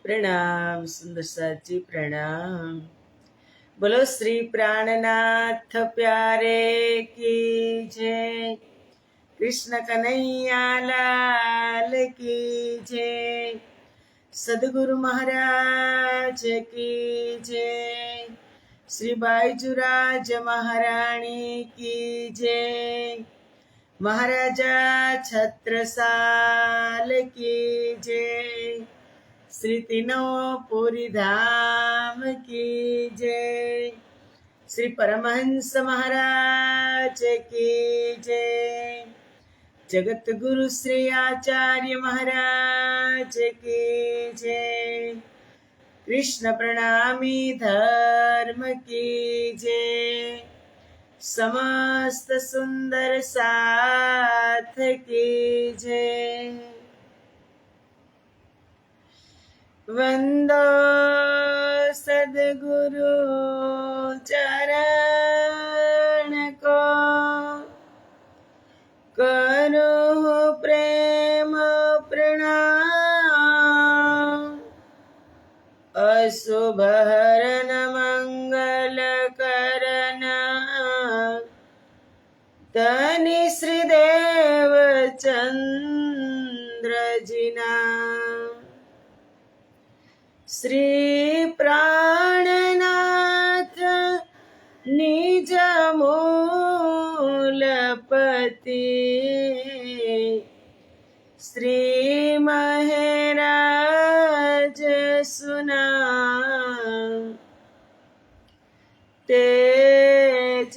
प्रणाम सुंदर साची प्रणाम। बोलो श्री प्राणनाथ प्यारे की जय। कृष्ण कन्हैया लाल की जय। सदगुरु महाराज की जय। श्री बाईजुराज महारानी की जय। महाराजा छत्रसाल की जय। श्री तीनों पुरी धाम की जय। श्री परमहंस महाराज की जय। जगत गुरु श्री आचार्य महाराज की जय। कृष्ण प्रणामी धर्म की जय। समस्त सुंदर साथ की जय। वंदो सद्गुरु चरण को, करो प्रेम प्रणाम। अशुभ हरन मंगल करन, धनी श्रीदेव चंद्र जिना। श्री प्राणनाथ निज मूलपति, श्री महराज सुना। तेज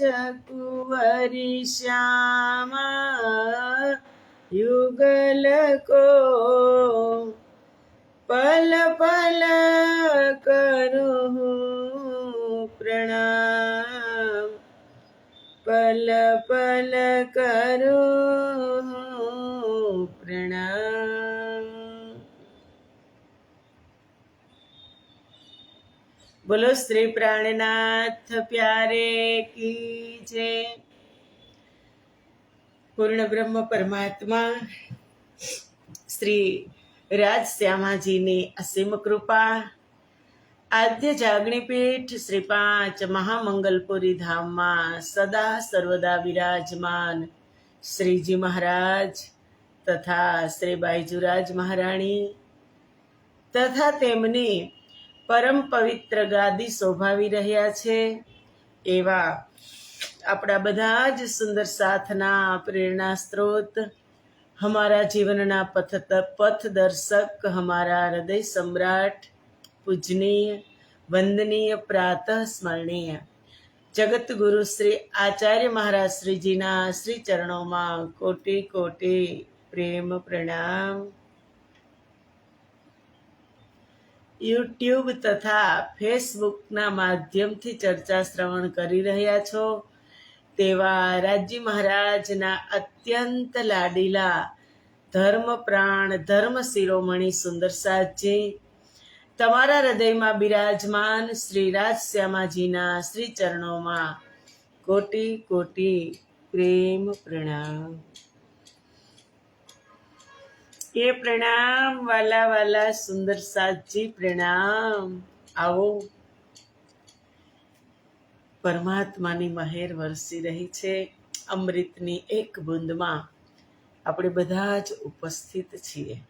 कुंवरी श्यामा युगल को, पल पल करूं प्रणाम। पल पल करूं प्रणाम। बोलो श्री प्राणनाथ प्यारे की जय। पूर्ण ब्रह्म परमात्मा श्री राज श्यामाजी ने असीम कृपा, आद्य जागणीपीठ श्री 5 महामंगलपुरी धाम में सदा सर्वदा विराजमान श्रीजी महाराज तथा श्री बाईजुराज महाराणी तथा तेमनी परम पवित्र गादी शोभावी रह्या छे एवा आपड़ा बधा ज सुंदर साथना प्रेरणा स्त्रोत, हमारा जीवनना पथदर्शक, हमारा हृदय सम्राट, पूजनीय वंदनीय प्रातः स्मरणीय जगत गुरु श्री आचार्य महाराज श्री जीना श्री चरणों में कोटि कोटि प्रेम प्रणाम। यूट्यूब तथा फेसबुक ना माध्यम थी चर्चा श्रवण करी रह्या छो तेवा राजी महाराज ना अत्यंत लाडीला धर्म प्राण धर्म शिरोमणि सुंदर साथजी, तमारा हृदय में बिराजमान श्री राज श्यामाजी ना श्री चरणों में कोटि कोटि प्रेम प्रणाम। ये प्रणाम वाला वाला सुंदर साथजी प्रणाम। आओ परमात्मानी महेर वरसी रही छे। अमृतनी एक बूंदमां આપણે બધા જ ઉપસ્થિત છીએ।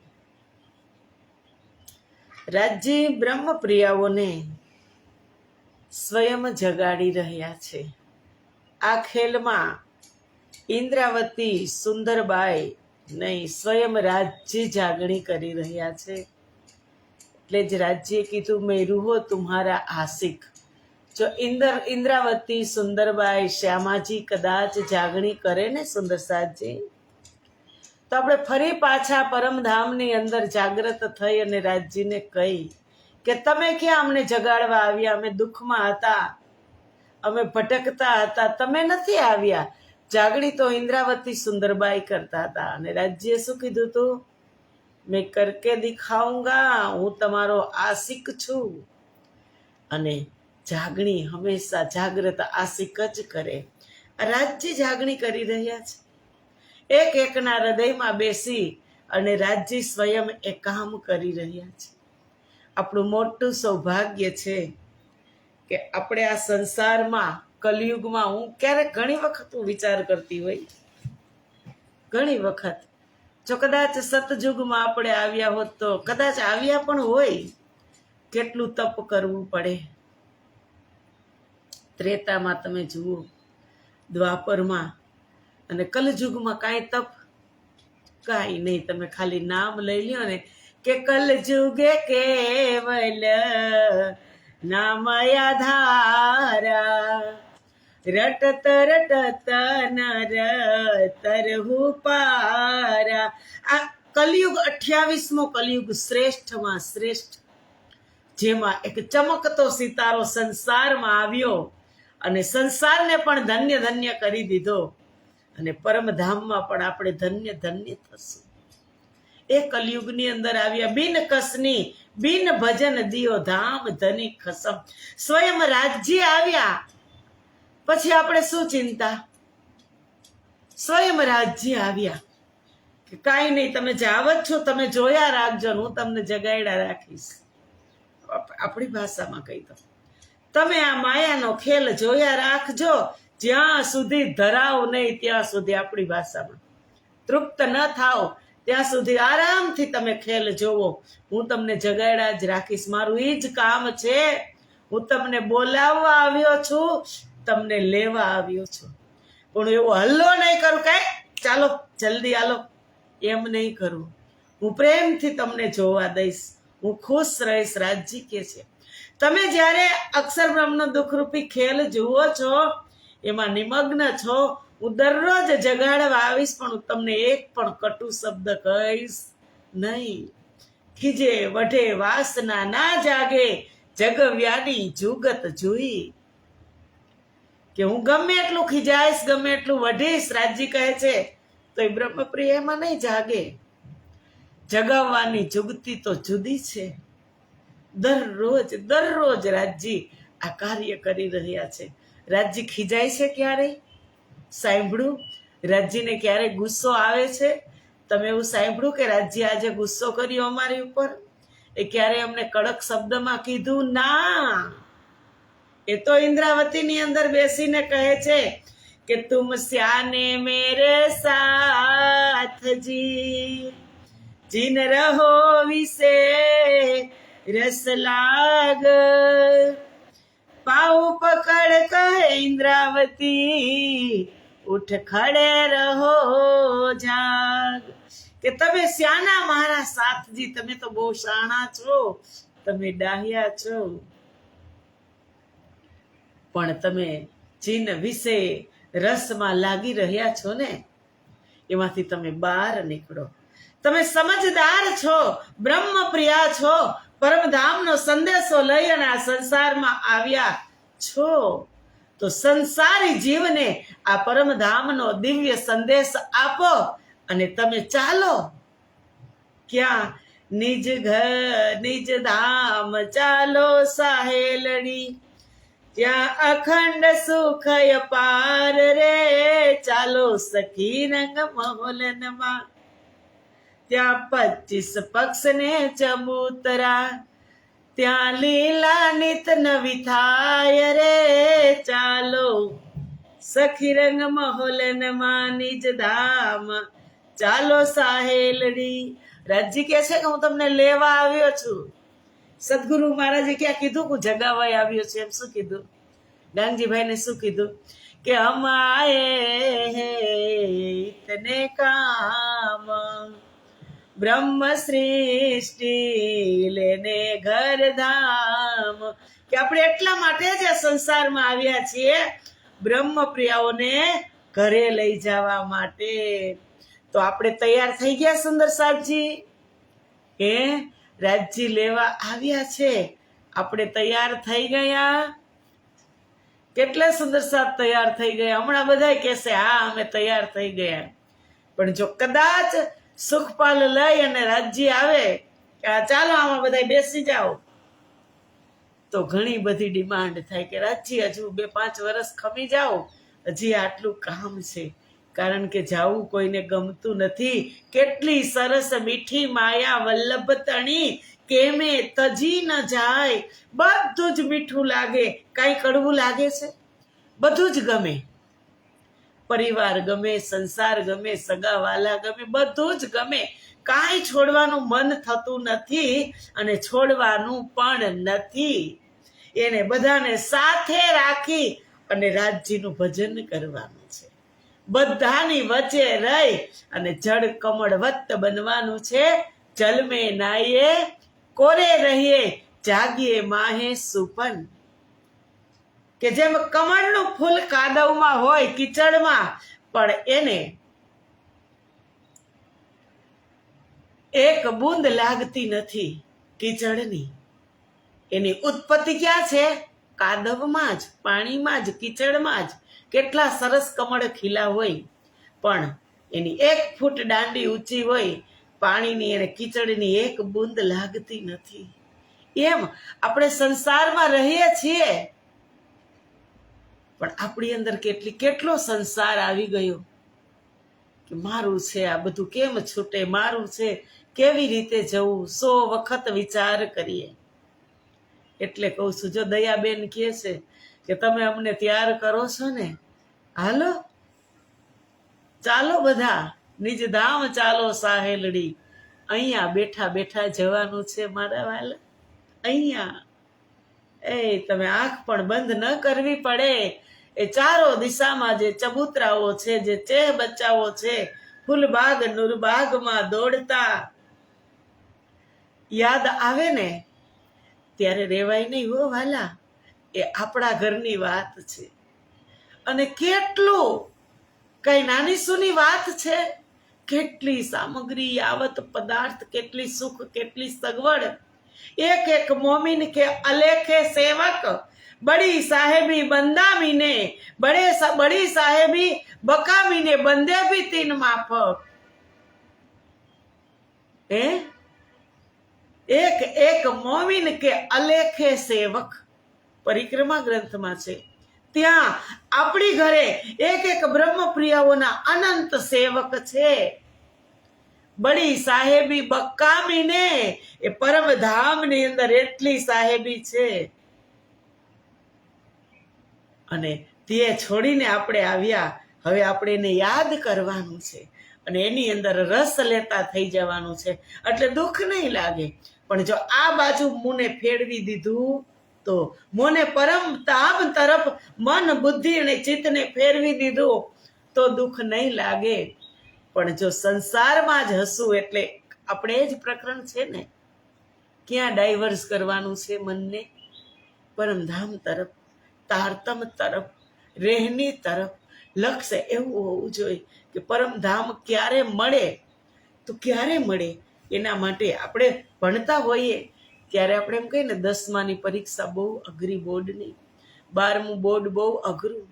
રાજ્ય બ્રહ્મપ્રિયાઓને સ્વયં જગાડી રહ્યા છે। આ ખેલમાં ઇન્દ્રાવતી સુંદરબાઈ નહીં, स्वयं राज्य जागणी કરી રહ્યા છે। એટલે જ રાજ્યે કીધું મેરું હો तुम्हारा आशिक। जो इंद्रावती सुंदरबाई श्यामाजी कदाच जागणी करे ने सुंदर साथजी, तो આપણે ફરી પાછા પરમધામની અંદર જાગ્રત થઈ અને રાજજીને કહી કે તમે ક્યાં અમને જગાડવા આવ્યા? અમે દુઃખમાં હતા, અમે ભટકતા હતા, તમે નથી આવ્યા। જાગણી તો ઇન્દ્રાવતી સુંદરબાઈ કરતા હતા। અને રાજ્યે શું કીધું તું? મેં કરકે દિખાઉંગા, હું તમારો આશિક છું। અને જાગણી હંમેશા જાગ્રત આશિક જ કરે। રાજ્ય જાગણી કરી રહ્યા છે। એક એકના હૃદયમાં બેસી અને રાજ્ય સ્વયં એ કામ કરી રહ્યા છે। આપણું મોટું સૌભાગ્ય છે કે આપણે આ સંસારમાં કલિયુગમાં હું ક્યારેક ઘણી વખત હું વિચાર કરતી હોય, ઘણી વખત જો કદાચ સતયુગમાં આપણે આવ્યા હોત તો કદાચ આવ્યા પણ હોય, કેટલું તપ કરવું પડે. ત્રેતામાં તમે જુઓ, દ્વાપરમાં અને કલયુગમાં કાંઈ તપ કાંઈ નહીં. તમે ખાલી નામ લઈ લ્યો ને કે કલયુગે કેવલ નામ આધારા, રટત રટત નર તરહુ પારા. આ કલયુગ 28મો કલયુગ શ્રેષ્ઠમાં શ્રેષ્ઠ, જેમાં એક ચમકતો સિતારો સંસારમાં આવ્યો અને સંસારને પણ ધન્ય ધન્ય કરી દીધો અને પરમધામમાં પણ આપણે ધન્ય ધન્ય થશું. એ કલયુગની અંદર આવ્યા બિન કસની બિન ભજન દિયો ધામ ધની ખસમ. સ્વયં રાજ્ય આવ્યા પછી આપણે શું ચિંતા? સ્વયં રાજ્ય આવ્યા કે કાંઈ નહીં, તમે જાવ જ છો, તમે જોયા રાખજો, હું તમને જગાડ્યા રાખીશ. આપણી ભાષામાં કહી દો, તમે આ માયાનો ખેલ જોયા રાખજો, જ્યાં સુધી ધરાવ નહીં ત્યાં સુધી. આપણી ભાષામાં તૃપ્ત ન થાવ ત્યાં સુધી આરામથી તમે ખેલ જોવો, હું તમને જગાડ્યા જ રાખીશ. મારું એ જ કામ છે. હું તમને બોલાવવા આવ્યો છું, તમને લેવા આવ્યો છું. પણ એવો હલ્લો નહીં કરું કે ચાલો જલ્દી આલો, એમ નહીં કરું. હું પ્રેમથી તમને જોવા દઈશ, હું ખુશ રહીશ. રાજજી કે છે તમે જ્યારે અક્ષર બ્રહ્મનો દુઃખરૂપી ખેલ જુઓ છો, એમાં નિમગ્ન છો, હું દરરોજ જગાડવા આવીશ, પણ હું તમને એક પણ કટુ શબ્દ કહીશ નહીં. ખીજે વઢે વાસના ના જાગે, જગવ્યાની જુગત જોઈ. કે હું ગમે એટલું ખીજાઈશ, ગમે એટલું વઢીશ, રાજજી કહે છે, તો એ બ્રહ્મપ્રિય એમાં નહીં જાગે. જગાવવાની જુગતી તો જુદી છે. દરરોજ દરરોજ રાજજી આ કાર્ય કરી રહ્યા છે. રાજજી ખીજાય છે ક્યારેય? સાંભળ્યું? રાજજીને ક્યારે ગુસ્સો આવે છે? તમે એવું સાંભળ્યું કે રાજજી આજે ગુસ્સો કર્યો અમારી ઉપર? એ ક્યારે અમને કડક શબ્દમાં કીધું? ના. એ તો ઇન્દ્રાવતીની અંદર બેસીને કહે છે કે તુમ સ્યાને મેરે સાથ જી, જીન રહો વિશે રસ લાગ, પાઉ પકડ કહે ઇન્દ્રાવતી, ઉઠ ખડે રહો જાગ. કે તમે શ્યાના મારા સાથજી, તમે તો બહુ શાણા છો, તમે ડાહ્યા છો, પણ તમે જીન વિશે રસમાં લાગી રહ્યા છો ને, એમાંથી તમે બહાર નીકળો. તમે સમજદાર છો, બ્રહ્મપ્રિયા છો, પરમધામનો સંદેશો લઈ અને આ સંસારમાં આવ્યા છો, તો સંસારી જીવને આ પરમધામનો દિવ્ય સંદેશ આપો અને તમે ચાલો. ક્યાં? નિજ ઘર નિજ ધામ ચાલો સાહેલડી, ત્યાં અખંડ સુખ અપાર રે, ચાલો સખી રંગ મહોલનમાં, ત્યાં 25 પક્ષ ને ચબૂતરા, ત્યાં લીલા નિત નવી થાય રે, ચાલો સખી રંગ મહોલનમાં નિજ ધામ ચાલો સાહેલડી. રાજજી કહે છે કે હું તમને લેવા આવ્યો છું. સદગુરુ મહારાજે ક્યાં કીધું હું જગાવાય આવ્યો છું? એમ શું કીધું? ગાંગજીભાઈને શું કીધું? કે હમ આયે તને કામ, બ્રહ્મ સૃષ્ટિ લેને ઘર ધામ. કે આપણે એટલા માટે જ આ સંસારમાં આવ્યા છીએ, બ્રહ્મપ્રિયાઓને ઘરે લઈ જવા માટે. તો આપણે તૈયાર થઈ ગયા સુંદર સાહેબજી? રાજજી લેવા આવ્યા છે, આપણે તૈયાર થઈ ગયા? કેટલા સુંદર સાહેબ તૈયાર થઈ ગયા? હમણાં બધા કહેશે હા અમે તૈયાર થઈ ગયા. પણ જો કદાચ સુખપાલ લઈ અને રાજજી આવે કે ચાલો આમાં બધા બેસી જાઓ, તો ઘણી બધી ડિમાન્ડ થાય કે રાજજી હજુ 2-5 વર્ષ ખમી જાઓ, હજી આટલું કામ છે. કારણ કે જાવું કોઈને ગમતું નથી. કેટલી સરસ મીઠી માયા વલ્લભ તણી, કેમે તજી ન જાય, બધું જ મીઠું લાગે. કાંઈ કડવું લાગે છે? બધું જ ગમે. પરિવાર ગમે, સંસાર ગમે, સગાવાલા ગમે, બધું જ ગમે. કાંઈ છોડવાનું મન થતું નથી અને છોડવાનું પણ નથી. એને બધાને સાથે રાખી અને રાજજીનું ભજન કરવાનું છે. બધાની વચ્ચે રહી અને જળ કમળવત બનવાનું છે. જલમે નાઈએ, કોરે રહીએ, જાગીએ માહે સુપન. કે જેમ કમળનું ફૂલ કાદવમાં હોય, કીચડમાં, પણ એને એક બૂંદ લાગતી નથી કીચડની. એની ઉત્પત્તિ ક્યાં છે? કાદવમાં જ, પાણીમાં જ, કીચડમાં જ. કેટલા સરસ કમળ ખીલા હોય, પણ એની 1 ફૂટ દાંડી ઊંચી હોય, પાણીની અને કીચડની એક બૂંદ લાગતી નથી. એમ આપણે સંસારમાં રહીએ છીએ, પણ આપણી અંદર કેટલો સંસાર આવી ગયો કે મારું છે આ બધું કેમ છૂટે, મારું છે કેવી રીતે જવું, 100 વખત વિચાર કરીએ. એટલે કહું છું, જો દયાબેન કહે છે કે તમે અમને તૈયાર કરો છો ને, હાલો ચાલો બધા નિજ ધામ ચાલો સાહેલડી. અહીંયા બેઠા બેઠા જવાનું છે મારા વાલા. અહીંયા તમે આંખ પણ બંધ ન કરવી પડે. એ ચારો દિશામાં જે ચબૂતરાઓ છે, જે ચેહ બચ્ચાઓ છે, ફૂલબાગ નુરબાગમાં દોડતા યાદ આવે ને, ત્યારે રેવાય નહીં હો વાલા. એ આપણા ઘરની વાત છે. અને કેટલું કઈ નાની સૂની વાત છે. કેટલી સામગ્રી, આવત પદાર્થ, કેટલી સુખ, કેટલી સગવડ. એક એક મોમિન કે અલેખે સેવક, બડી સાહેબી બંદામીને, બડી સાહેબી બકામીને, બંદે ભી 3 માફક. એક એક મોમિન કે અલેખે સેવક, પરિક્રમા ગ્રંથમાં છે. ત્યાં આપણી ઘરે એક એક બ્રહ્મપ્રિયાઓના અનંત સેવક છે. બડી સાહેબી બકામીને, એ પરમધામની અંદર એટલી સાહેબી છે. અને તે છોડીને આપણે આવ્યા. હવે આપણે એને યાદ કરવાનું છે અને એની અંદર રસ લેતા થઈ જવાનું છે. એટલે દુઃખ નહીં લાગે. પણ જો આ બાજુ મુને ફેરવી દીધું, તો મોને પરમ ધામ તરફ મન, બુદ્ધિ અને ચિત્તને ફેરવી દીધું, તો દુઃખ નહીં લાગે. પણ જો સંસારમાં જ હસવું, એટલે આપણે જ પ્રકરણ છે ને, ક્યાં ડાયવર્સ કરવાનું છે મનને? પરમધામ તરફ, તારતમ તરફ, રહેની તરફ. લક્ષ્ય એવું હોવું જોઈએ કે પરમધામ ક્યારે મળે, તો ક્યારે મળે. એના માટે આપણે ભણતા હોઈએ ત્યારે આપણે એમ કહીએ ને, 10માની પરીક્ષા બહુ અઘરી બોર્ડની, 12મું બોર્ડ બહુ અઘરું,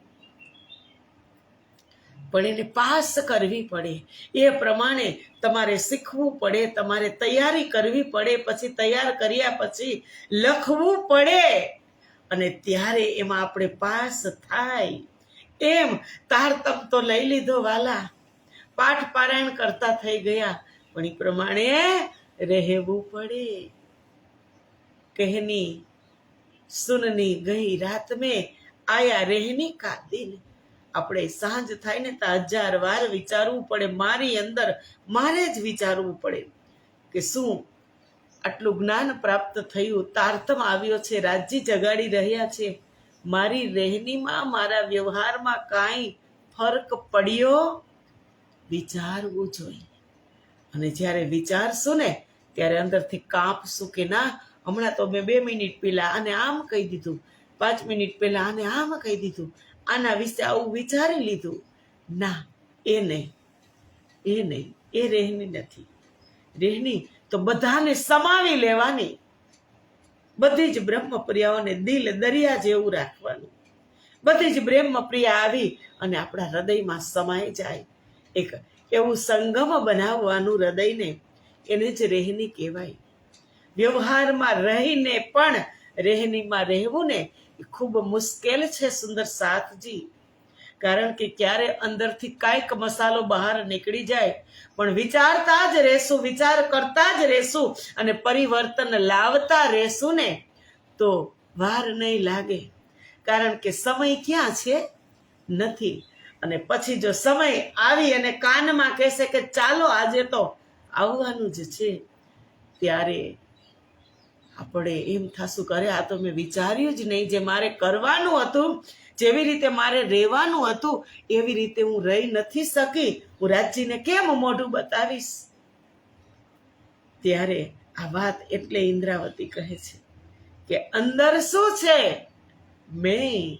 પણ એને પાસ કરવી પડે. એ પ્રમાણે તમારે શીખવું પડે, તમારે તૈયારી કરવી પડે, પછી તૈયાર કર્યા પછી લખવું પડે, અને ત્યારે એમાં આપણે પાસ થાય. એમ તારતમ તો લઈ લીધો વાલા, પાઠ પારાયણ કરતા થઈ ગયા, પણ એ પ્રમાણે રહેવું પડે. કહેની સુનની ગઈ રાત મેં આયા રહેની કા દિન. આપણે સાંજ થાય ને તો 1000 વાર વિચારવું પડે. મારી અંદર મારે જ વિચારવું પડે કે શું આટલું જ્ઞાન પ્રાપ્ત થયું, તારતમ આવ્યો છે, રાજ્ય જગાડી રહ્યા છે, મારી રહેણીમાં, મારા વ્યવહારમાં કાંઈ ફરક પડ્યો? વિચારવું જોઈએ. અને જ્યારે વિચારશું ને, ત્યારે અંદરથી કાંપશું કે ના, હમણાં તો મેં 2 મિનિટ પહેલા આને આમ કહી દીધું, 5 મિનિટ પહેલા આને આમ કહી દીધું, આના વિશે આવું વિચારી લીધું. ના, એ નહીં, એ નહીં, એ રહેણી નથી. રહેણી તો બધાને સમાવી લેવાની. બધી જ બ્રહ્મપ્રિયાઓને દિલ દરિયા જેવું રાખવાનું. બધી જ બ્રહ્મપ્રિયા આવી અને આપણા હૃદયમાં સમાઈ જાય. એક એવું સંગમ બનાવવાનું હૃદયને, એને જ રહેણી કહેવાય. વ્યવહારમાં રહીને પણ રહેણીમાં રહેવું ને, એ ખૂબ મુશ્કેલ છે સુંદર સાથજી. કારણ કે ક્યારે અંદરથી કાંઈક મસાલો બહાર નીકળી જાય, પણ વિચારતા જ રહેશું, વિચાર કરતા જ રહેશું અને પરિવર્તન લાવતા રહેશું ને તો વાર નહીં લાગે. કારણ કે સમય ક્યાં છે? નથી. અને પછી જો સમય આવી અને કાનમાં કહેશે કે ચાલો આજે તો આવવાનું જ છે, ત્યારે આપણે એમ થશું કરે આ તો મેં વિચાર્યું જ નહીં, જે મારે કરવાનું હતું, જેવી રીતે મારે રહેવાનું હતું એવી રીતે હું રહી નથી શકી, હું રાજજીને કેમ મોઢું બતાવીશ? ત્યારે આ વાત એટલે ઇન્દ્રાવતી કહે છે કે અંદર શું છે મેં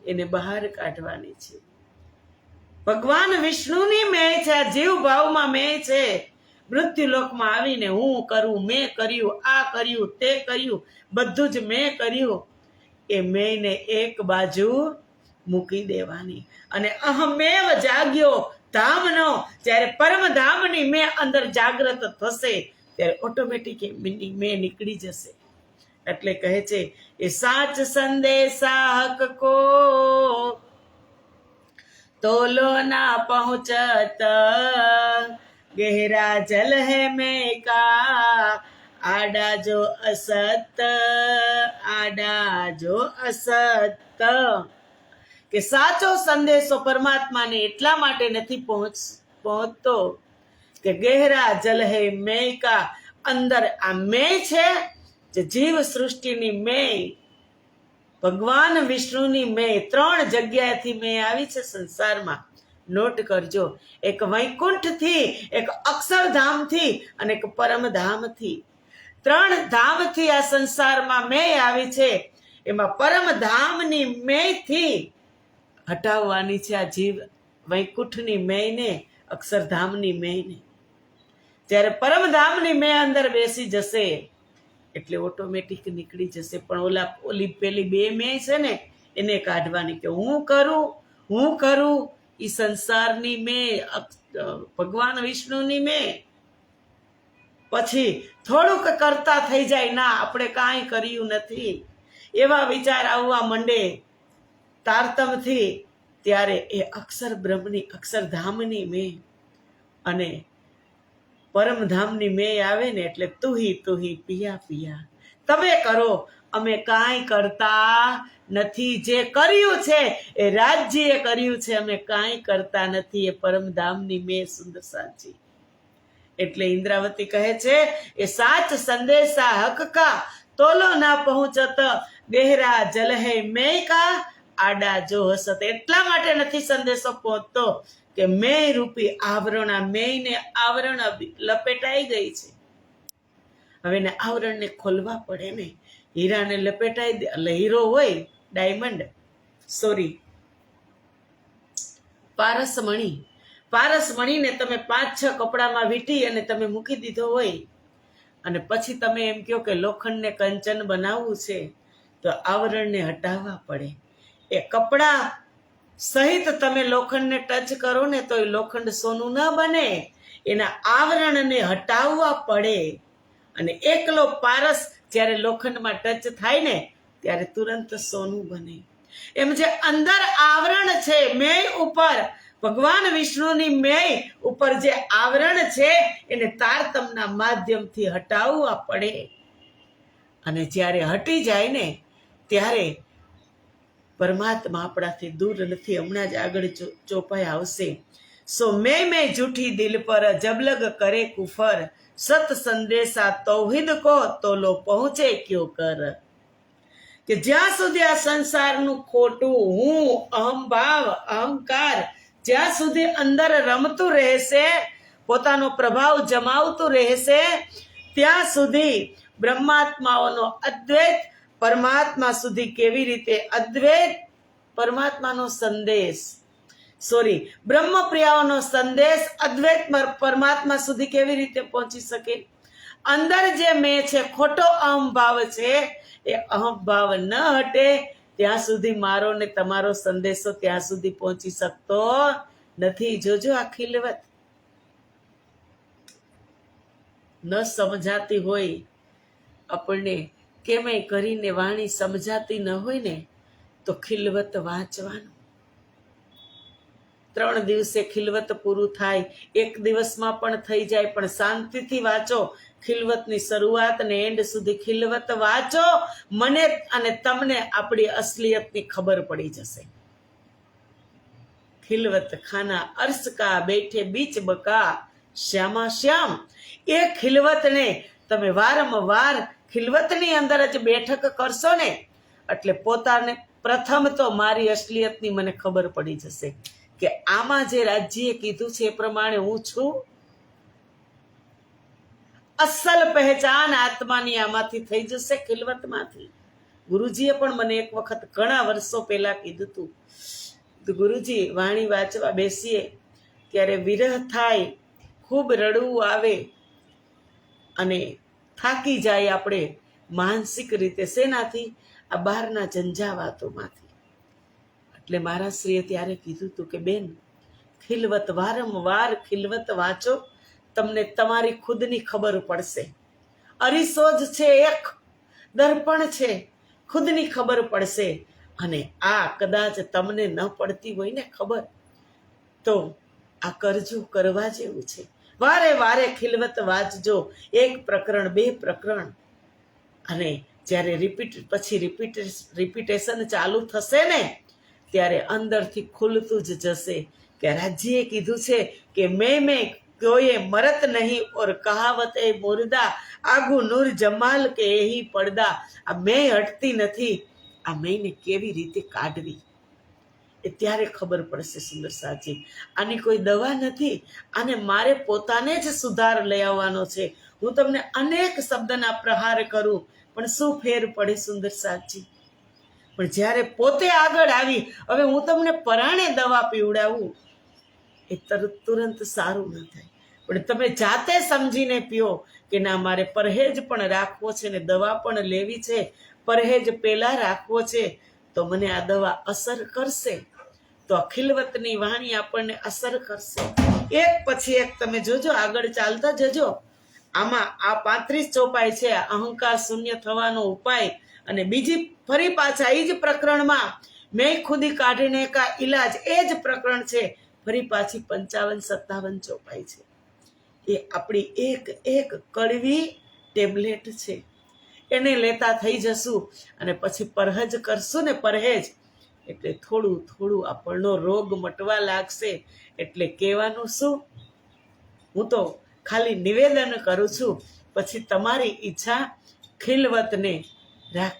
એને બહાર કાઢવાની છે. ભગવાન વિષ્ણુની મેં છે, આ જીવ ભાવમાં મેં છે. મૃત્યુલોકમાં આવીને હું કરું, મેં કર્યું, આ કર્યું, તે કર્યું, બધું જ મેં કર્યું, એ મેંને એક બાજુ મૂકી દેવાની અને અહમેવ જાગ્યો ધામનો, જ્યારે પરમધામની મેં અંદર જાગ્રત થશે ત્યારે ઓટોમેટિક મેં નીકળી જશે. એટલે કહે છે એ સાચ સંદેશા હક કો તોલો ના પહોંચત, ગહેરા જલ હે મેં કા આડા જો અસત, આડા જો અસત. કે સાચો સંદેશો પરમાત્માને એટલા માટે નથી પહોંચતો કે ગહેરા જલ હે મેં કા, અંદર આ મેં છે, જે જીવ સૃષ્ટિની મેં, ભગવાન વિષ્ણુની મેં, 3 જગ્યાએથી મેં આવી છે સંસારમાં. નોટ કરજો, એક વૈકુંઠથી, એક અક્ષરધામથી અને એક પરમધામથી. 3 ધામથી આ સંસારમાં મેં આવી છે. એમાં પરમધામની મેંથી હટાવવાની છે આ જીવ વૈકુંઠની મેંને, અક્ષરધામની મેંને. જ્યારે પરમધામની મેં અંદર બેસી જશે એટલે ઓટોમેટિક નીકળી જશે. પણ ઓલી પેલી 2 મેં છે ને એને કાઢવાની, કે હું કરું એ સંસારની મેં, ભગવાન વિષ્ણુની મેં. પછી થોડુંક કરતા થઈ જાય, ના આપણે કાંઈ કર્યું નથી એવા વિચાર આવવા માંડે તારતમથી, ત્યારે એ અક્ષર બ્રહ્મની, અક્ષરધામની મેં અને પરમધામની મેં આવે ને એટલે તુહી પિયા પિયા, તમે કરો, અમે કાંઈ કરતા નથી. જે કર્યું છે એ રાજ્યએ કર્યું છે, અમે કાંઈ કરતા નથી. એ પરમધામની મેં સુંદર સાચી. એટલે ઇન્દ્રાવતી કહે છે એ સાચ સંદેશા હક કા તોલો ના પહોંચત, ગહેરા જલ હે મેં કા આડા જો હસત. એટલા માટે નથી સંદેશો પહોંચતો કે મેં રૂપી આવરણ, આ મેંને આવરણ લપેટાઈ ગઈ છે. હવે ને આવરણને ખોલવા પડે ને. હીરાને લપેટાઈ દે, એટલે હીરો હોય ડાયમંડ, પારસમણીને તમે 5-6 કપડામાં વીંટી અને તમે મૂકી દીધો હોય અને પછી તમે એમ કહો કે લોખંડને કંચન બનાવવું છે તો આવરણને હટાવવા પડે. એ કપડા સહિત તમે લોખંડને ટચ કરો ને તો એ લોખંડ સોનું ન બને, એના આવરણને હટાવવા પડે. અને એકલો પારસ જ્યારે લોખંડમાં ટચ થાય ને ત્યારે તુરંત સોનું બને. એમ જે અંદર આવરણ છે મેં ઉપર, ભગવાન વિષ્ણુની મેં ઉપર જે આવરણ છે એને તારતમના માધ્યમથી હટાવવા પડે. અને જ્યારે હટી જાય ને ત્યારે પરમાત્મા આપણાથી દૂર નથી. હમણાં જ આગળ ચોપાઈ આવશે. સો મેં જૂઠી દિલ પર જબલગ કરે કુફર, સત સંદેશા તૌહીદ કો તોલો પહોંચે ક્યો કર. કે જ્યાં સુધી આ સંસારનું ખોટું હું, અહંભાવ, અહંકાર જ્યાં સુધી અંદર રમતું રહેશે, પોતાનો પ્રભાવ જમાવતું રહેશે, ત્યાં સુધી બ્રહ્માત્માઓનો અદ્વૈત પરમાત્મા સુધી કેવી રીતે, અદ્વૈત પરમાત્માનો સંદેશ, બ્રહ્મપ્રિયાઓનો સંદેશ અદ્વૈત પરમાત્મા સુધી કેવી રીતે પહોંચી શકે? અંદર જે મેં છે, ખોટો અહંભાવ છે, એ અહંભાવ ન હટે ત્યાં સુધી મારો ને તમારો સંદેશો ત્યાં સુધી પહોંચી શકતો નથી. જોજો આ ખિલવત ન સમજાતી હોય આપણને, કેમેય કરીને વાણી સમજાતી ન હોય ને તો ખિલવત વાંચવાનું. 3 દિવસે ખિલવત પૂરું થાય, 1 દિવસમાં પણ થઈ જાય, પણ શાંતિથી વાંચો. ખિલવતની શરૂઆત ને એન્ડ સુધી ખિલવત વાંચો, મને અને તમને આપણી અસલિયતની ખબર પડી જશે. ખિલવત ખાના અર્શ કા બેઠે બીચ બકા શ્યામા શ્યામ. એ ખિલવતને તમે વારંવાર ખિલવતની અંદર જ બેઠક કરશો ને, એટલે પોતાને પ્રથમ તો મારી અસલિયતની મને ખબર પડી જશે કે આમાં જે રાજ્યએ કીધું છે એ પ્રમાણે હું છું. અસલ પહેચાન આત્માની આમાંથી થઈ જશે, ખિલવતમાંથી. ગુરુજીએ પણ મને એક વખત ઘણા વર્ષો પહેલા કીધું હતું. ગુરુજી વાણી વાંચવા બેસીએ ત્યારે વિરહ થાય, ખૂબ રડવું આવે અને થાકી જાય આપણે માનસિક રીતે. શેનાથી? આ બહારના ઝંઝાવાતોમાંથી. એટલે મારા શ્રીએ ત્યારે કીધું હતું કે બેન, ખિલવત વારંવાર ખિલવત વાંચો, તમને તમારી ખુદની ખબર પડશે. અરીસો જ છે, એક દર્પણ છે, ખુદની ખબર પડશે. અને આ કદાચ તમને ન પડતી હોય ને ખબર, તો આ કરજો, કરવા જેવું છે. વારે વારે ખિલવત વાંચજો, 1 પ્રકરણ 2 પ્રકરણ. અને જ્યારે રિપીટેશન ચાલુ થશે ને, ત્યારે અંદરથી ખુલતું જ જશે કે રાજ્યએ કીધું છે કે મેં કોઈએ મરત નહીં ઓર કહાવત એ મુર્દા, આગુ નૂર જમાલ કે એહી પડદા. આ મેં હટતી નથી, આ મેંને કેવી રીતે કાઢવી એ ત્યારે ખબર પડશે. સુંદર સાજી, આની કોઈ દવા નથી, આને મારે પોતાને જ સુધાર લઈ આવવાનો છે. હું તમને અનેક શબ્દના પ્રહાર કરું, પણ શું ફેર પડે સુંદર સાજી? પણ જ્યારે પોતે આગળ આવી, હવે હું તમને પરાણે દવા પીવડાવું, એ તુરંત સારું ન થાય. પણ તમે જાતે સમજીને પીઓ કે ના, મારે પરહેજ પણ રાખવો છે ને દવા પણ લેવી છે. પરહેજ પહેલા રાખવો છે તો મને આ દવા અસર કરશે, તો આ ખિલવતની વાણી આપણને અસર કરશે. એક પછી એક તમે જોજો, આગળ ચાલતા જજો. આમાં આ 35 ચોપાઈ છે, અહંકાર શૂન્ય થવાનો ઉપાય. અને બીજી ફરી પાછા એ જ પ્રકરણમાં મેં ખુદી કાઢને કા ઈલાજ, એ જ પ્રકરણ છે. ફરી પાછી 55-57 ચોપાઈ છે. એ આપણી એક એક કડવી ટેબ્લેટ છે, એને લેતા થઈ જશું. અને પછી પરહેજ કરશું ને, પરહેજ એટલે થોડું થોડું આપણનો રોગ મટવા લાગશે. એટલે કહેવાનું શું? હું તો ખાલી નિવેદન કરું છું. પછી તમારી ઈચ્છા.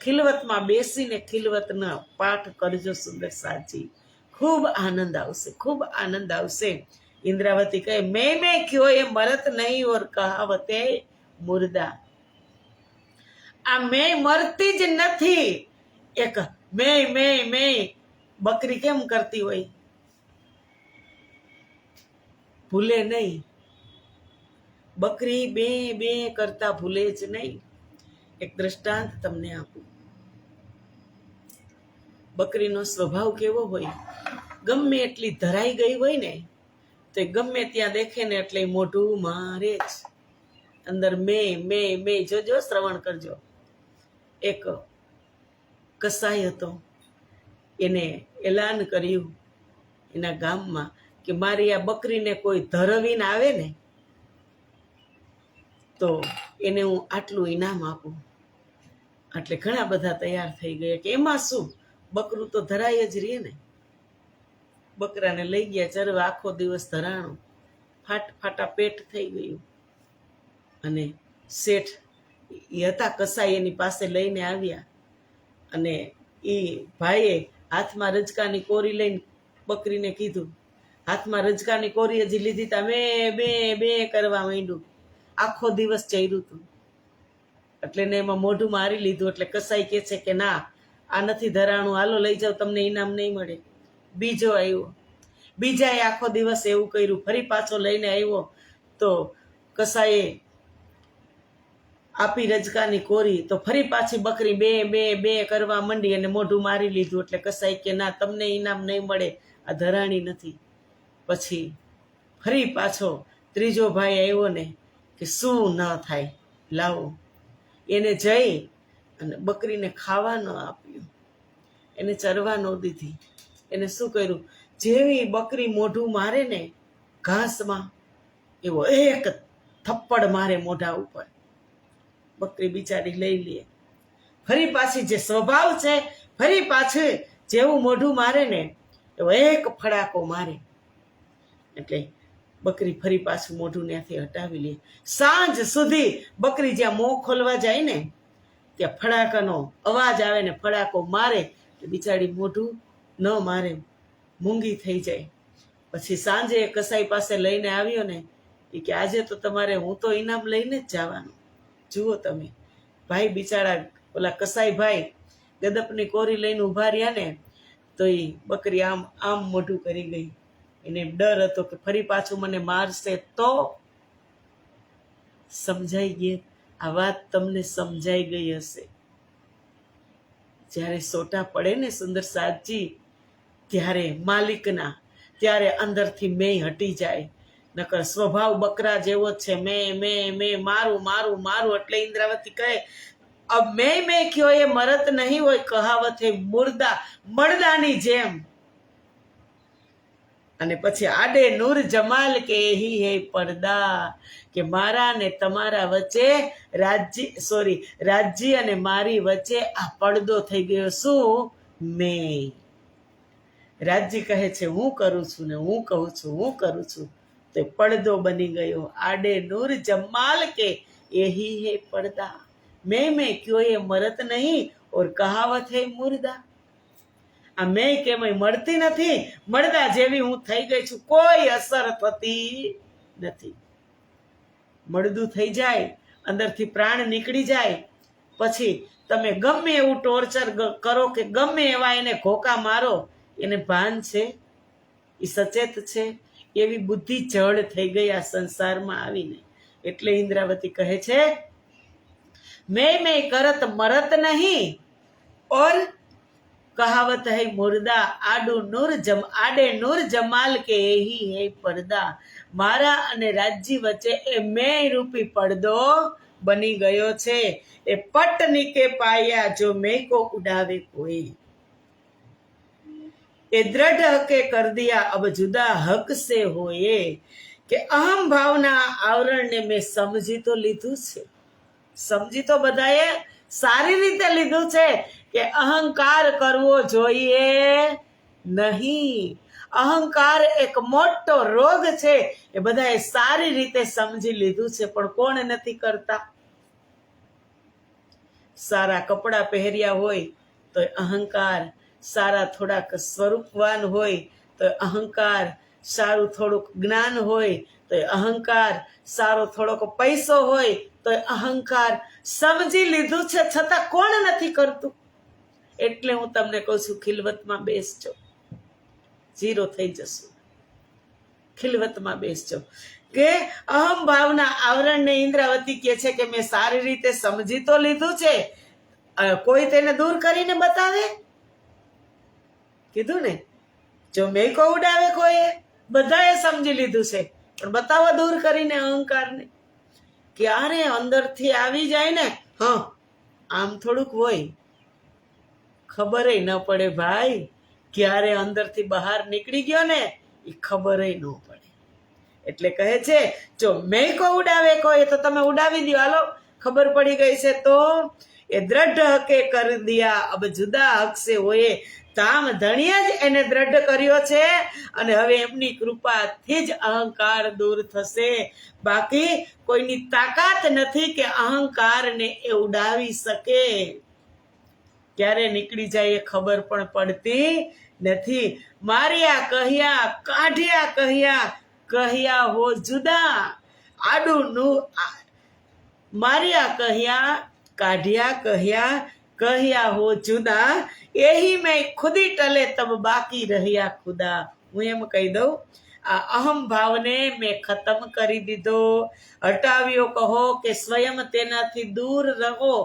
ખિલવતમાં બેસીને ખિલવતના પાઠ કરજો સુંદર સાજી, ખૂબ આનંદ આવશે, ખૂબ આનંદ આવશે. ઇન્દ્રાવતી કહે મેં ક્યો એ મરત નહીં ઓર કહાવતે મુર્દા. આ મેં મરતી જ નથી. એક મેં બકરી કેમ કરતી હોય? ભૂલે નહીં. બકરી બે કરતા ભૂલે જ નહીં. એક દ્રષ્ટાંત તમને આપું. બકરીનો સ્વભાવ કેવો હોય? ગમે એટલી ધરાઈ ગઈ હોય ને, તો ગમે ત્યાં દેખે ને એટલે મોઢું મારે જ. અંદર મેં જોજો, શ્રવણ કરજો. એક કસાઈ હતો, એને એલાન કર્યું એના ગામમાં કે મારી આ બકરીને કોઈ ધરવીને આવે ને તો એને હું આટલું ઇનામ આપું. એટલે ઘણા બધા તૈયાર થઈ ગયા કે એમાં શું, બકરું તો ધરાય જ રહે ને. બકરાને લઈ ગયા ચરવા, આખો દિવસ ધરાણું, ફાટા પેટ થઈ ગયું. અને શેઠ એ હતા કસાઈ, એની પાસે લઈને આવ્યા. અને એ ભાઈએ હાથમાં રજકાની કોરી લઈને બકરીને કીધું, હાથમાં રજકાની કોરી હજી લીધી તા બે કરવા માંડ્યું. આખો દિવસ ચર્યું હતું. એટલે ને એમાં મોઢું મારી લીધું. એટલે કસાઈ કહે છે કે ના, આ નથી ધરાણું, હાલો લઈ જાઓ, તમને ઇનામ નહીં મળે. બીજો આવ્યો, બીજાએ આખો દિવસ એવું કર્યું. ફરી પાછો લઈને આવ્યો તો કસાઈએ આપી રજકાની કોરી, તો ફરી પાછી બકરી બે કરવા માંડી અને મોઢું મારી લીધું. એટલે કસાઈ કે ના, તમને ઇનામ નહીં મળે, આ ધરાણી નથી. પછી ફરી પાછો ત્રીજો ભાઈ આવ્યો ને કે શું ન થાય, લાવો. એને જઈ અને બકરીને ખાવા ન આપ્યું, એને ચરવા ન દીધી. એને શું કર્યું, જેવી બકરી મોઢું મારે ને ઘાસમાં, એવો એક થપ્પડ મારે મોઢા ઉપર. બકરી બિચારી લઈ લે. ફરી પાછી જે સ્વભાવ છે, ફરી પાછું જેવું મોઢું મારે ને એવો એક ફડાકો મારે. એટલે બકરી ફરી પાછું મોઢું ત્યાંથી હટાવી લે. સાંજ સુધી બકરી જ્યાં મોં ખોલવા જાય ને ત્યાં ફડાકાનો અવાજ આવે ને ફડાકો મારે, બિચારી મોઢું ન મારે, મૂંગી થઈ જાય. પછી સાંજે કસાઈ પાસે લઈને આવ્યો ને એ કે આજે તો તમારે હું તો ઇનામ લઈને જ જવાનું. જુઓ તમે, ભાઈ બિચારા ઓલા કસાઈ ભાઈ ગદપની કોરી લઈને ઊભા રહ્યા ને તો એ બકરી આમ આમ મોઢું કરી ગઈ. એને ડર હતો કે ફરી પાછું મને મારશે તો. સમજાઈ ગઈ આ વાત? તમને સમજાઈ ગઈ હશે. જ્યારે સોટા પડે ને સુંદર સાજી ત્યારે માલિકના, ત્યારે અંદરથી મેં હટી જાય. નકર સ્વભાવ બકરા જેવો જ છે, મેં મારું મારું મારું. એટલે ઇન્દ્રાવતી કહે અબ મેં કયો એ મરત નહીં હોય, કહાવત હે મુર્દા મરદાની જેમ. અને પછી આડે નૂર જમાલ કે એહી હે પડદા, કે મારા ને તમારા વચ્ચે રાજ્ય અને મારી વચ્ચે આ પડદો થઈ ગયો. શું? મેં. રાજ્ય કહે છે હું કરું છું ને હું કહું છું હું કરું છું, તો પડદો બની ગયો. આડે નૂર જમાલ કે એહી હે પડદા, મેં કયો એ મરત નહીં ઓર કહાવત હે મુર્દા. આ મેં કેમ મળતી નથી, મળદા જેવી હું થઈ ગઈ છું, કોઈ અસર થતી નથી. મળદું થઈ જાય, અંદરથી પ્રાણ નીકળી જાય, પછી તમે ગમે એવું ટોર્ચર કરો કે ગમે એવા એને ઘોકા મારો, એને ભાન છે, એ સચેત છે, એવી બુદ્ધિ જડ થઈ ગઈ આ સંસારમાં આવીને. એટલે ઇન્દ્રાવતી કહે છે મેં કરત મરત નહીં ઓર કહાવત હૈ મુર્દા, આડે નૂર જમાલ કે એહી હૈ પડદા. મારા અને રાજ્ય વચ્ચે એ મેં રૂપી પડદો બની ગયો છે. એ પટ નીકે પાયા જો મેં કો ઉડાવે કોઈ, એ દ્રઢ હકે કર દિયા અબ જુદા હક સે હોએ. કે અહમ ભાવના આવરણને મેં સમજી તો લીધું છે, સમજી તો બધાએ સારી રીતે લીધું છે કે અહંકાર કરવો જોઈએ નહીં. અહંકાર એક મોટો રોગ છે, એ બધાએ સારી રીતે સમજી લીધું છે. પણ કોણ નથી કરતા? સારા કપડાં પહેર્યા હોય તો અહંકાર, સારા થોડાક સ્વરૂપવાન હોય તો અહંકાર, સારું થોડુંક જ્ઞાન હોય તો અહંકાર, સારો થોડોક પૈસો હોય તો અહંકાર. સમજી લીધું છે છતાં કોણ નથી કરતું? એટલે હું તમને કહું છું ખિલવતમાં બેસજો, ઝીરો થઈ જશું. ખિલવતમાં બેસજો. કે અહમ ભાવના આવરણને ઇન્દ્રાવતી કહે છે કે મેં સારી રીતે સમજી તો લીધું છે. કોઈ તેને દૂર કરીને બતાવે? કીધું ને, જો મેં કો ઉડાવે કોઈ, બધાએ સમજી લીધું છે, પણ બતાવો દૂર કરીને અહંકારને. ક્યારે અંદરથી આવી જાય ને, હા આમ થોડુંક હોય, ખબર ન પડે ભાઈ. ક્યારે અંદરથી બહાર નીકળી ગયો ને એ ખબર ન પડે. એટલે કહે છે જો મેં કો ઉડાવે કોઈ તો તમે ઉડાવી દો, હાલો ખબર પડી ગઈ છે તો. એ દ્રઢ હકે કર દિયા અબ જુદા હક સે હોય. તામ ધણીએ જ એને દ્રઢ કર્યો છે, અને હવે એમની કૃપાથી જ અહંકાર દૂર થશે. બાકી કોઈની તાકાત નથી કે અહંકારને એ ઉડાવી શકે. ક્યારે નીકળી જાય એ ખબર પણ પડતી નથી. માર્યા કહ્યા કાઢ્યા કહ્યા હો જુદા. આડું નું માર્યા કહ્યા કાઢ્યા કહ્યા હો જુદા. એહી મેં ખુદી ટલે તબ બાકી રહ્યા ખુદા. હું એમ કહી દઉં, આ અહમ ભાવને મેં ખતમ કરી દીધો, હટાવ્યો કહો કે સ્વયં તેનાથી દૂર રહો,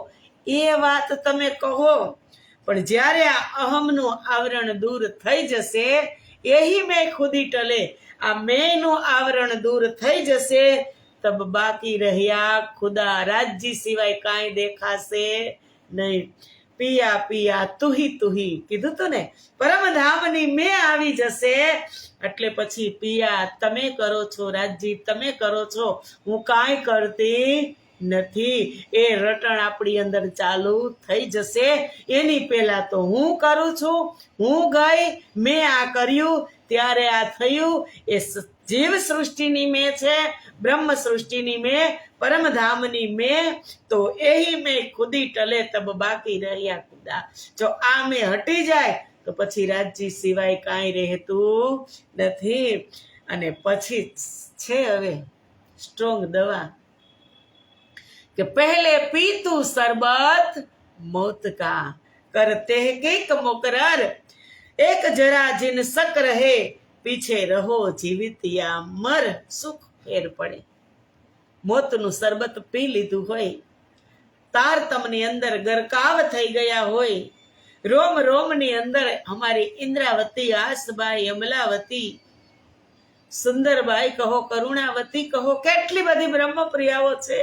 એ વાત તમે કહો. પણ જ્યારે આ અહમનું આવરણ દૂર થઈ જશે, એહી મેં ખુદી ટલે, આ મેંનું આવરણ દૂર થઈ જશે, તબ બાકી રહ્યા ખુદા. રાજ્ય સિવાય કાંઈ દેખાશે નહીં. પિયા પિયા તુહી કીધું તું ને, પરમધામની મેં આવી જશે. એટલે પછી પિયા તમે કરો છો, રાજજી તમે કરો છો, હું કાંઈ કરતી નથી. એ રટણ આપણી અંદર ચાલુ થઈ જશે. એની પહેલા તો હું કરું છું, હું ગઈ, મેં આ કર્યું ત્યારે આ થયું. એ જીવ સૃષ્ટિની મેં છે, બ્રહ્મ સૃષ્ટિની મેં, પરમધામની મેં. તો એહી મેં ખુદી ટલે તબ બાકી રહ્યા ખુદા. જો આ મેં હટી જાય તો પછી રાજજી સિવાય કાંઈ રહેતું નથી. અને પછી છે હવે સ્ટ્રોંગ દવા કે પહેલે પીતું શરબત મौत का करते किक मुकरर एक जरा जिन सक रहे पीछे रहो जीवित या मर. સુખ ફેર પડે. મોતનું શરબત પી લીધું હોય, તારતમની અંદર ગરકાવ થઈ ગયા હોય, રોમ રોમની અંદર અમારી ઇન્દ્રાવતી, આસબાઈ, અમલાવતી, સુંદરબાઈ કહો, કરુણાવતી કહો, કેટલી બધી બ્રહ્મપ્રિયાઓ છે.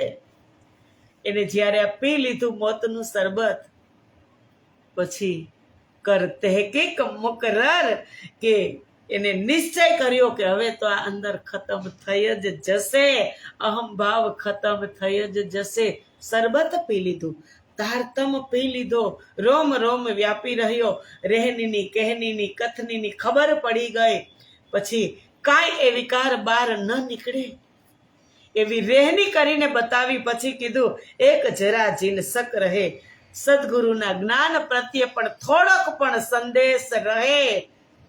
એને જ્યારે આ પી લીધું મોતનું શરબત, પછી કર તહેકીક મુકરર કે એને નિશ્ચય કર્યો કે હવે તો આ અંદર ખતમ થઈ જ જશે, અહમભાવ ખતમ થઈ જ જશે. શરબત પી લીધું, તારતમ પી લીધો, રોમ રોમ વ્યાપી રહ્યો, રહેનીની કહેનીની કથનીની ખબર પડી ગઈ. પછી કાંઈ એ વિકાર બહાર ન નીકળે એવી રહેની કરીને બતાવી. પછી કીધું એક જરા જીન સક રહે, સદગુરુના જ્ઞાન પ્રત્યે પણ થોડોક પણ સંદેશ રહે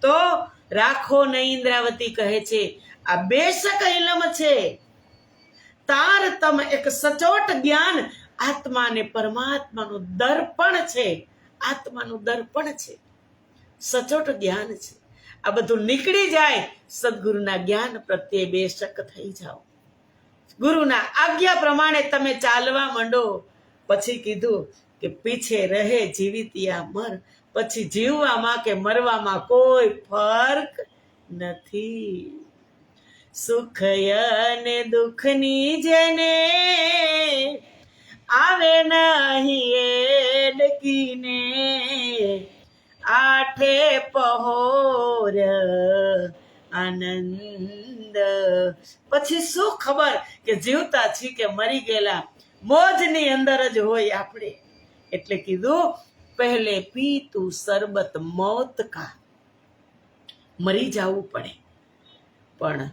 તો રાખો નહીં. ઇન્દ્રાવતી કહે છે આ બેશક ઇલમ છે, તારતમ એક સચોટ જ્ઞાન, આત્મા ને પરમાત્માનું દર્પણ છે, આત્માનું દર્પણ છે, સચોટ જ્ઞાન છે. આ બધું નીકળી જાય, સદગુરુના જ્ઞાન પ્રત્યે બેશક થઈ જાઓ, ગુરુના આજ્ઞા પ્રમાણે તમે ચાલવા માંડો. પછી કીધું કે પીછે રહે જીવિત યા મર, પછી જીવવામાં કે મરવામાં કોઈ ફર્ક નથી. સુખ અને દુઃખની જેને આવે નહીં એડકીને, આઠે પહોર આનંદ. પછી શું ખબર કે જીવતા છી કે મરી ગયેલા, મોજની અંદર જ હોય આપણે. એટલે કીધું પહેલે પીતું શરબત મौत का, મરી જવું પડે પણ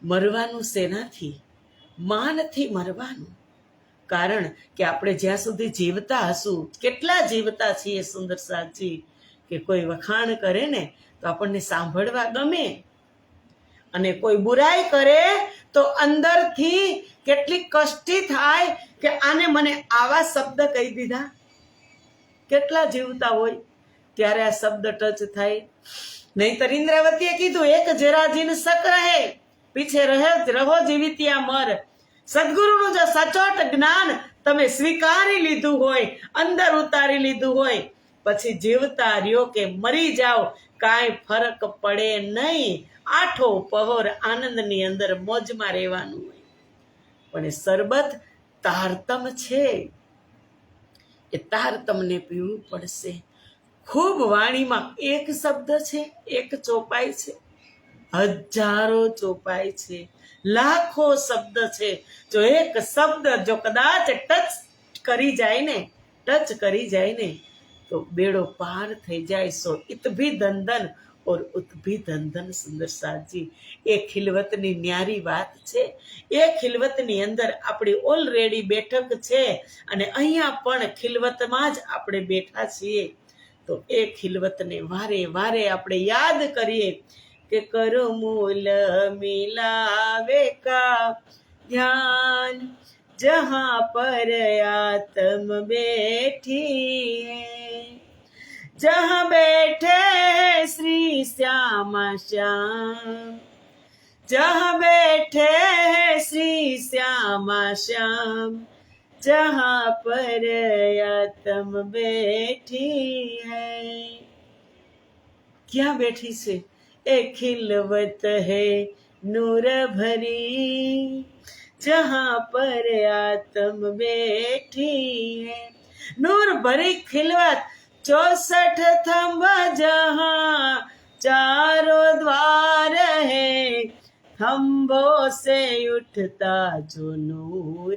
મરવાનું શેનાથી? માનથી મરવાનું. કારણ કે આપણે જ્યાં સુધી જીવતા હશું, કેટલા જીવતા છીએ સુંદર સાજી, કે કોઈ વખાણ કરે ને તો આપણને સાંભળવા ગમે, અને કોઈ બુરાઈ કરે તો અંદરથી કેટલી કષ્ટી થાય કે આને મને આવા શબ્દ કહી દીધા. કેટલા જીવતા હોય ત્યારે આ શબ્દ ટચ થાય. નહીંતર ઇન્દ્રાવતીએ કીધું એક જરા જીન સક રહે, પીછે રહો જીવિત યા મર. સદગુરુનું જો સચોટ જ્ઞાન તમે સ્વીકારી લીધું હોય, અંદર ઉતારી લીધું હોય, પછી જીવતા રહ્યો કે મરી જાઓ કાંઈ ફરક પડે નહીં. આઠો પહોર આનંદની અંદર મોજમાં રહેવાનું હોય. પણ એ શરબત તારતમ છે, એ તારતમને પીવું પડશે. ખૂબ વાણીમાં એક શબ્દ છે, એક ચોપાઈ છે, હજારો ચોપાઈ છે, લાખો શબ્દ છે. જો એક શબ્દ જો કદાચ ટચ કરી જાય ને તો બેડો પાર થઈ જાય. સો ઇત ભી ધંધન और उत भी धंधन. સુંદર સાજી, એ ખિલવતની ન્યારી વાત છે. એ ખિલવતની અંદર આપણી ઓલરેડી બેઠક છે, અને અહીંયા પણ ખિલવતમાં જ આપણે બેઠા છીએ. તો એ ખિલવતને વારે વારે આપણે યાદ કરીએ કે કરો મૂલ મિલાવે કા ધ્યાન, જહાં પર આત્મ બેઠી હૈ, जहाँ बैठे श्री श्यामा श्याम, जहाँ बैठे श्री श्यामा श्याम, जहाँ पर आत्म बैठी है. ક્યાં બેઠી છે? એ ખિલવત है नूर भरी, जहाँ पर आत्म बैठी है. नूर भरी खिलवत 64 थंबा जहाँ चारों द्वार है खम्भों से उठता जो नूर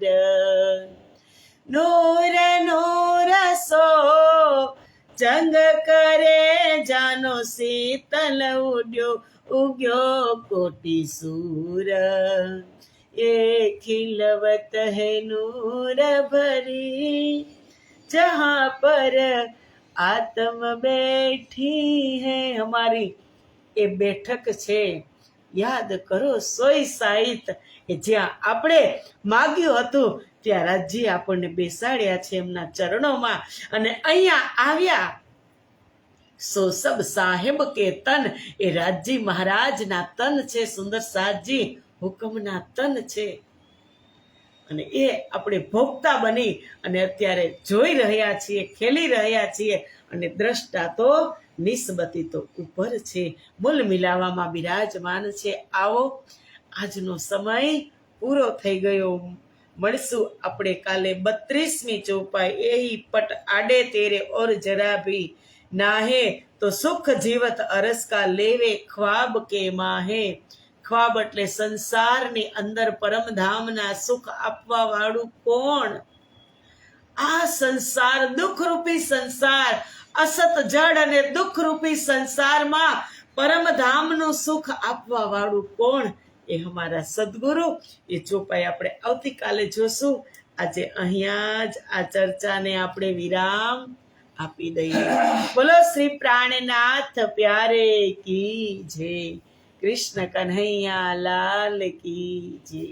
नूर नूर सो चंग करे जानो शीतल उग्यो कोटि सूर ये खिलवत है नूर भरी जहाँ पर आत्म बैठी है हमारी એ બેઠક છે યાદ કરો સોય સાહિત કે જ્યાં આપણે માગ્યું હતું ત્યાં રાજજી આપણને બેસાડ્યા છે એમના ચરણોમાં અને અહીંયા આવ્યા સો સબ સાહેબ કે તન એ રાજજી મહારાજના તન છે સુંદર સાજી હુકમના તન છે અને એ આપણે ભોગતા બની અને અત્યારે જોઈ રહ્યા છીએ ખેલી રહ્યા છીએ અને દ્રષ્ટા તો નિસ્બતી તો ઉપર છે મૂલ મિલાવામાં બિરાજમાન છે આવો આજનો સમય પૂરો થઈ ગયો મળશું આપણે કાલે 32મી ચોપાઈ એહી પટ આડે તેરે ઓર જરા ભી નાહે તો સુખ જીવત અરસ કા લેવે ખ્વાબ કે માહે ખ્વાબ એટલે સંસારની અંદર પરમધામના સુખ આપવા વાળું કોણ આ સંસાર દુઃખરૂપી સંસાર અસત જડ અને દુઃખરૂપી સંસારમાં પરમધામનું સુખ આપવા વાળું કોણ એ અમારા સદગુરુ એ ચોપાઈ આપણે આવતીકાલે જોશું આજે અહીંયા જ આ ચર્ચાને આપણે વિરામ આપી દઈએ બોલો શ્રી પ્રાણનાથ પ્યારે કી જય કૃષ્ણ કન્હૈયા લાલ કી જય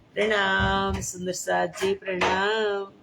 પ્રણામ સુંદર સાજી પ્રણામ